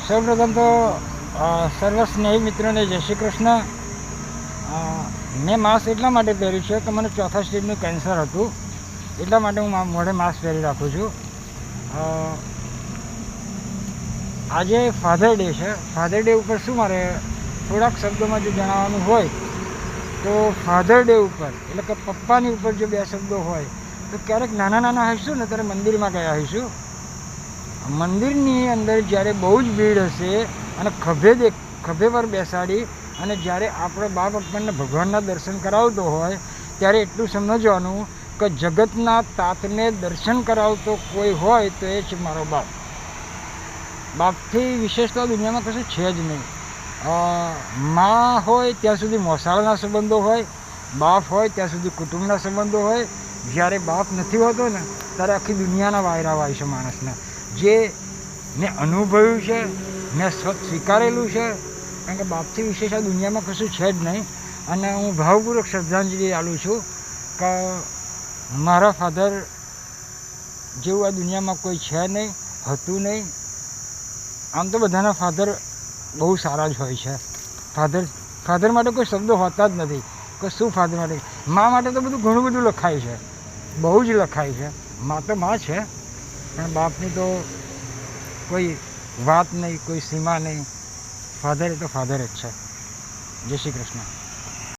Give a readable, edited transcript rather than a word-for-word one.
સૌપ્રથમ તો સર્વ સ્નેહી મિત્રોને જય શ્રી કૃષ્ણ. મેં માસ્ક એટલા માટે પહેર્યું છે કે મને ચોથા સ્ટેજનું કેન્સર હતું, એટલા માટે હું મોઢે માસ્ક પહેરી રાખું છું. આજે ફાધર ડે છે. ફાધર ડે ઉપર શું મારે થોડાક શબ્દોમાં જો જણાવવાનું હોય તો ફાધર ડે ઉપર એટલે કે પપ્પાની ઉપર જો બે શબ્દો હોય તો ક્યારેક નાના નાના હશું ને ત્યારે મંદિરમાં ગયા હશું. મંદિરની અંદર જ્યારે બહુ જ ભીડ હશે અને ખભે પર બેસાડી અને જ્યારે આપણો બાપ આપણને ભગવાનના દર્શન કરાવતો હોય ત્યારે એટલું સમજવાનું કે જગતના તાતને દર્શન કરાવતો કોઈ હોય તો એ છે મારો બાપ. બાપથી વિશેષ તો દુનિયામાં કશું છે જ નહીં. માં હોય ત્યાં સુધી મોસાળના સંબંધો હોય, બાપ હોય ત્યાં સુધી કુટુંબના સંબંધો હોય. જ્યારે બાપ નથી હોતો ને ત્યારે આખી દુનિયાના વાયરા હોય છે માણસને. જે મેં અનુભવ્યું છે, મેં સ્વીકારેલું છે, કારણ કે બાપથી વિશેષ આ દુનિયામાં કશું છે જ નહીં. અને હું ભાવપૂર્વક શ્રદ્ધાંજલિ આપું છું કે મારા ફાધર જેવું આ દુનિયામાં કોઈ છે નહીં, હતું નહીં. આમ તો બધાના ફાધર બહુ સારા જ હોય છે. ફાધર માટે કોઈ શબ્દો હોતા જ નથી કે શું ફાધર માટે. મા માટે તો બધું ઘણું બધું લખાય છે, બહુ જ લખાય છે. મા તો મા છે, પણ બાપની તો કોઈ વાત નહીં, કોઈ સીમા નહીં. ફાધર એ તો ફાધર જ છે. જય શ્રી કૃષ્ણ.